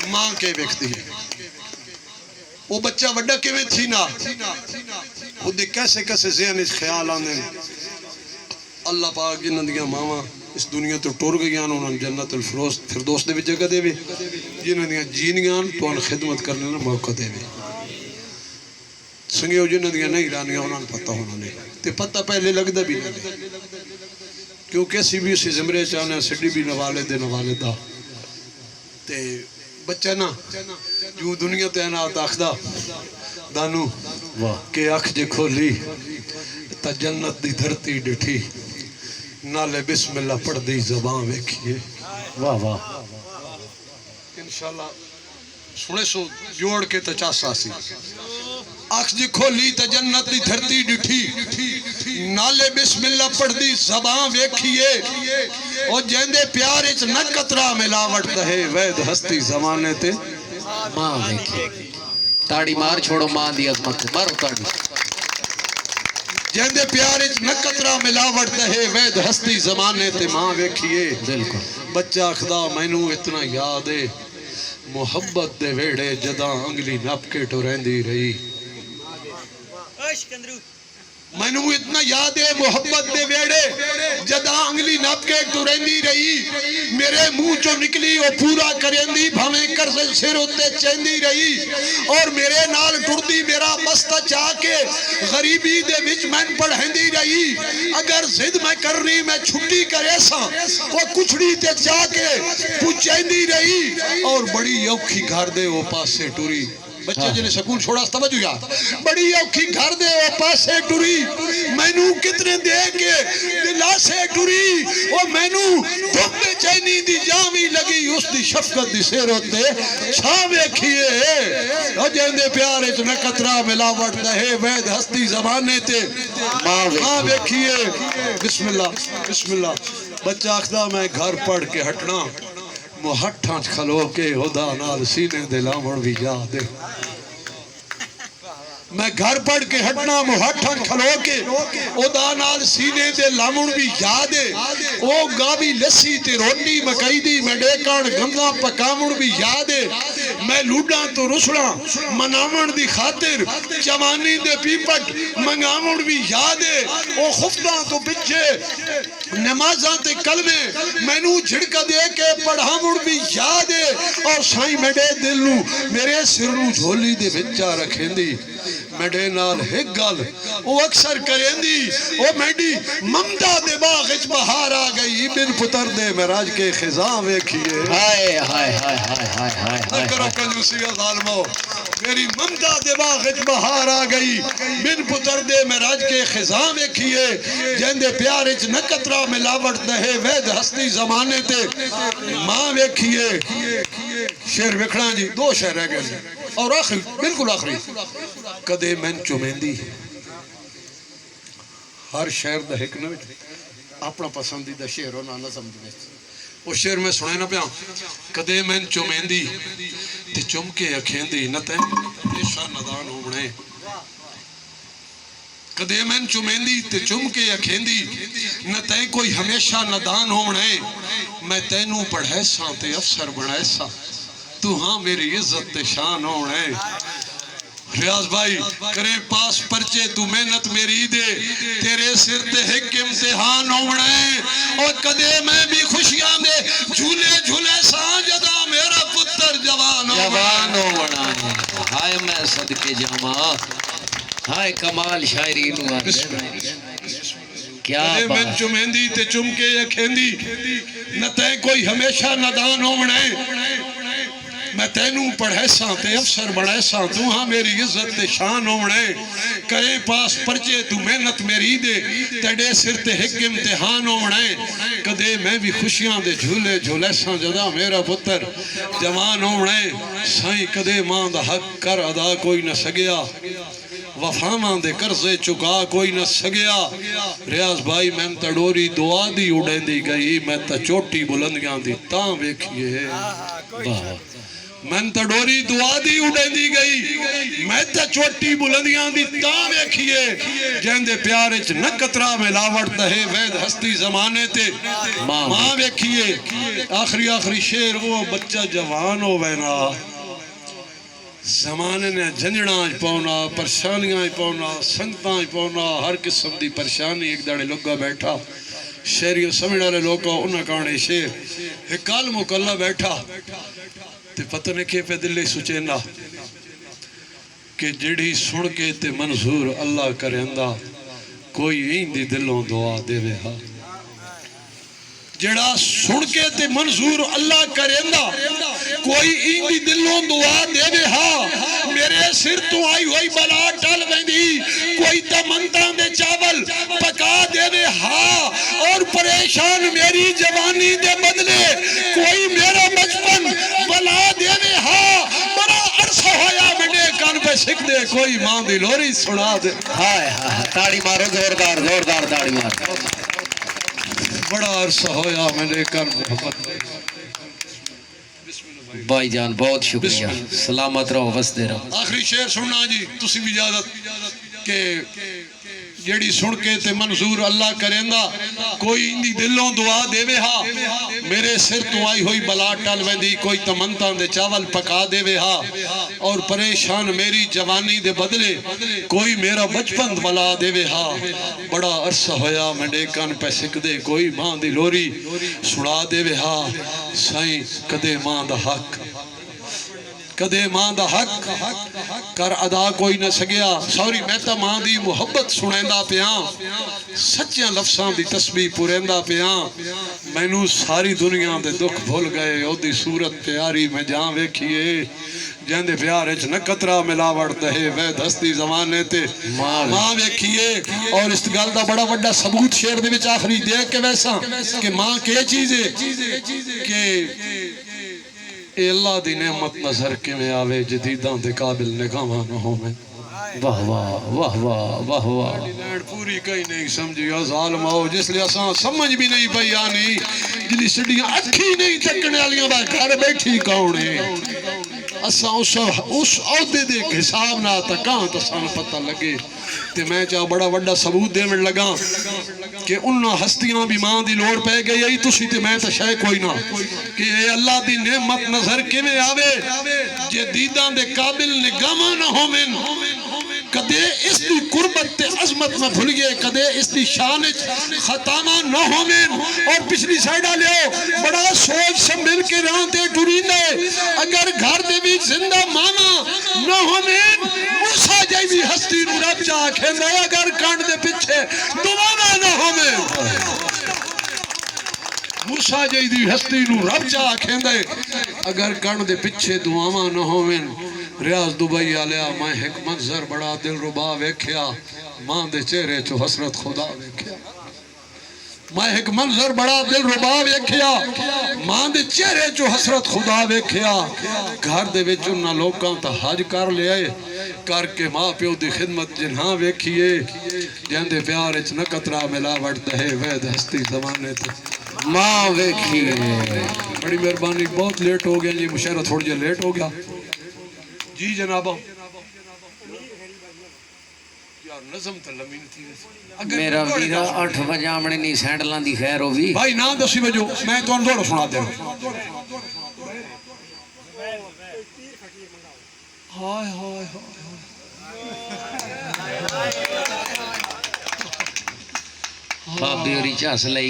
ماں کے ویکھدی ہے وہ بچہ وڈا کیویں تھی نا خود کیسے کیسے ذہن وچ خیال آندے اللہ پاک جنہاں دیاں ماواں اس دنیا تو ٹر گئیاں انہاں نوں جنت الفردوس دے وچ جگہ دے جنہاں دیاں جینیاں تو خدمت کرنے دا موقع دے سنگیو جنہاں دیاں نہیں رانیاں انہاں نوں پتہ ہونا نہیں تے پتہ پہلے لگدا بھی نہیں کیونکہ اسی بھی اسی زمرے چاہنے سڈی بھی نوالے دے نوالے دا تے بچہ نا جو دنیا تے نا داخدہ دانو کہ اکھ جے کھولی تا جنت دی دھرتی ڈٹھی نالے بسم اللہ پڑھ دی زبان ویکھیے واہ واہ انشاءاللہ سنے سو جوڑ کے تا چاسا سی اکھ جے کھولی تا جنت دی دھرتی ڈٹھی نالے بسم اللہ پڑھ دی زبان ویکھیے اور جیندے پیارے چ نہ قطرہ ملاوٹ دہے وید ہستی زمانے تے ماں ویکھیے تاڑی مار چھوڑو ماں دی عظمت مارو تاڑی جیندے پیارے چ نہ قطرہ ملاوٹ دہے وید ہستی زمانے تے ماں ویکھیے بالکل بچہ خدا مینوں اتنا یاد ہے محبت دے ویڑے جداں انگلی نپ کے ٹو رہندی رہی مینوں اتنا یاد ہے محبت دے ویڑے جداں انگلی نپ کے ٹو رہندی رہی میرے منہ چوں نکلی وہ پورا کریندی بھاویں قرض سر اتے چیندی رہی اور میرے نال ٹردی میرا بستہ چاہ کے غریبی دے وچ مین پڑھیندی رہی اگر ضد میں کرنی میں چھٹی کرے سا وہ کچھڑی تے چاہ کے پوچھیندی رہی اور بڑی اوکھی گھر دے وہ پاسے ٹری بچے جنہیں سکول چھوڑا توجہ یاد بڑی اوکھی گھر دے وہ پاسے ٹری مینوں کتنے دے کے دلا سے ٹری وہ مینوں دھوپ میں چینی دی جامی لگی اس دی شفقت دی سیرت دے چھاں ویکھیے اور جیندے پیارے چ نہ قطرہ ملاوٹ دہے وید ہستی زمانے تے ماں ویکھیے بسم اللہ بچہ آخدا میں گھر پڑھ کے ہٹنا محٹھاں کھلو کے خدا نال سینے دے لامڑ بھی یاد ہے میں گھر پڑھ کے ہٹنا محٹھاں کھلو کے خدا نال سینے دے لامڑ بھی یاد ہے او گابی لسی تے روٹی مکئی دی میں ڈیکان گندہ پکامڑ بھی یاد ہے میں لوڈاں تو رسڑاں منامن دی خاطر جوانی دے پیپٹ منگامڑ بھی یاد ہے او خفتاں تو بچے نمازاں تے کلمے مینوں جھڑکا دے کے پڑھامڑ بھی یاد ہے اور سائیں میڈے دل نو میرے سر نو جھولی دے بچہ رکھیں دی میڈے نال ایک گل وہ اکثر کریں دی وہ میڈی ممتا دے باغچ بہار آ گئی بن پتر دے مراج کے خزاں ویکھیے ہائے ہائے ہائے ہائے ہائے ہائے نہ کرو کنجوسی ظالمو میری ممتا دے باغچ بہار آ گئی بن پتر دے مراج کے خزاں ویکھیے جیندے پیارے چ نہ قطرہ ملاوٹ دہے وید ہستی زمانے تے ماں ویکھیے شعر وکھڑا جی دو شعر رہ گئے اور آخری بالکل آخری کدے مین چومیندی ہر شعر دا ایک نہ اپنا پسندیدہ شعر ہونا نظم دی وہ شعر میں سنائے نہ پیا کدے مین چومیندی تے چم کے اکھیندی نہ تے ہمیشہ ندان ہونے کدے مین چومیندی تے چم کے اکھیندی نہ تے کوئی ہمیشہ ندان ہونے میں تینوں پڑھے ساں تے افسر بنائے ساں تو ہاں میری عزت تے شان ہونے ریاض بھائی کرے پاس پرچے تو محنت میری دے تیرے سر تے ایک امتحان ہونے اور کدے میں بھی خوشیاں دے جھولے ساں جدا میرا پتر جوان ہونا ہائے میں صدقے جاما ہائے کمال شاعری نو کیا کدے میں چمیندی تے چم کے یکھیندی نہ تے کوئی ہمیشہ ندان ہونے میں تینوں پڑھے ساں تے افسر بڑھے ساں تو ہاں میری عزت تے شان ہونے کرے پاس پرچے تو محنت میری دے تیڑے سر تے ایک امتحان ہونے کدے میں بھی خوشیاں دے جھولے ساں جدا میرا پتر جوان ہونے سائیں کدے ماں دا حق کر ادا کوئی نہ سگیا وفاماں دے قرضے چکا کوئی نہ سگیا ریاض بھائی میں تڑوری دعا دی اڑیں دی گئی میں تا چوٹی بلندیاں دی تاں ویکھیے من تو ڈوری دعا دی اڑیں دی گئی میں تو چوٹی بلندیاں دی تاں ویکھیے جہندے پیارے چ نہ قطرہ ملاوٹ دہے وید ہستی زمانے تے ماں ویکھیے آخری شیر وہ بچہ جوان ہو وینا زمانے نے جھنجڑاں پاؤنا پریشانیاں پاؤنا سنگتاں پاؤنا ہر قسم دی پریشانی ایک داڑے لگا بیٹھا شہریوں سمجھ والے لوگوں انہاں کہنے شیر ایک کال مکلہ بیٹھا تے پتہ نہیں کہ پہ دلے سوچینا کہ جڑی سن کے تے منظور اللہ کریندا کوئی این دی دلوں دعا دے وے ہا جڑا سن کے تے منظور اللہ کریندا کوئی این دی دلوں دعا دے وے ہا میرے سر تو آئی ہوئی بلا ٹل ویندی کوئی تمنتاں دے چاول پکا دے وے ہا اور پریشان میری جوانی دے بدلے کوئی میرا بچپن بلا دے وے ہا بڑا عرصہ ہویا منڈے کان پہ سکھ دے کوئی ماں دی لوری سنا دے ہائے ہائے تاڑی مارو زوردار تاڑی مارو بڑا عرصہ ہویا منڈے کان پہ بھائی جان بہت شکریہ سلامت رہو وسدے رہو آخری شعر سننا جی تسی بھی اجازت کہ جیڑی سن کے تے منظور اللہ کریندا کوئی اندی دلوں دعا دے وے ہا میرے سر تو آئی ہوئی بلا ٹل ویندی کوئی تمنتاں دے چاول پکا دے وے ہا اور پریشان میری جوانی دے بدلے کوئی میرا بچپن بلا دے وے ہا بڑا عرصہ ہویا میں ڈیکن پہ سکھ دے کوئی ماں دی لوری سڑا دے وے ہا سائیں کدے ماں دا حق کدے ماں دا حق کر ادا کوئی نہ سگیا سوری میں تا ماں دی محبت سنیندہ پیاں سچیاں لفظاں دی تسبیح پوریندہ پیاں میں نو ساری دنیا دے دکھ بھول گئے او دی صورت پیاری میں جہاں ویکھیے جہاں دے پیارے چ نہ قطرہ ملاوٹ دہے وید ہستی زمانے تے ماں ویکھیے اور اس گل دا بڑا وڈا ثبوت شعر دے وچ آخری دے کے ویسا کہ ماں کے چیز ہے کہ اے اللہ دی نعمت نظر کے میں آوے جدیداں دے قابل نگاہاں نہ ہو میں واہ واہ واہ واہ واہ واہ لینڈ پوری کئی نہیں سمجھی ظالم ہو جس لئے اساں سمجھ بھی نہیں پئی آنی جلی سڑیاں اکھی نہیں تکنے والیاں با گھر بیٹھی کونے اساں اس عہدے دے حساب نہ تا کہاں تو سان پتہ لگے تے میں چاہ بڑا وڈا ثبوت دے میں لگا کہ انہاں ہستیاں بھی ماں دی لوڑ پہ گئی یہی تسی تے میں تا شے کوئی نہ کہ اے اللہ دی نعمت نظر کے میں آوے جدیداں دے قابل نگاہاں نہ ہو من کدے اس دی قربت تے عظمت نہ بھول گئے کدے اس دی شان خطامہ نہ ہو من اور پچھلی سائیڈہ لیو بڑا سوچ سنبھل کے رانتے ٹوریندے اگر گھر دے بھی زندہ ماما نہ ہو من موسیٰ جائی بھی ہستی نو رب چاہ کھیندے اگر کانڈ دے پچھے دوبارہ نہ ہو من موسیٰ جائی دی ہستی نو رب چاہ کھیندے اگر کانڈ دے پچھے دعاواں نہ ہو من ریاض دبئی آلیا میں ایک منظر بڑا دل ربا ویکھیا ماں دے چہرے چو حسرت خدا ویکھیا میں ایک منظر بڑا دل ربا ویکھیا ماں دے چہرے چو حسرت خدا ویکھیا گھر دے وچ انہاں لوکاں تا حج کر لے آئے کر کے ماں پیو دی خدمت جنہاں ویکھیے جہاں دے پیار اچ نہ قطرہ ملاوٹ دہے وید ہستی زمانے تے ماں ویکھیے بڑی مہربانی بہت لیٹ ہو گیا جی مشاعرہ تھوڑی جے لیٹ ہو گیا جی جنابہ یار نظم تا لمین تھی میرا ویرا 8 بجے آمنے نہیں سینڈلان دی خیر ہو بھی بھائی نا 10 بجو میں تو اندھوڑا سنا دے ہائے ہائے بابی اور چاس لئی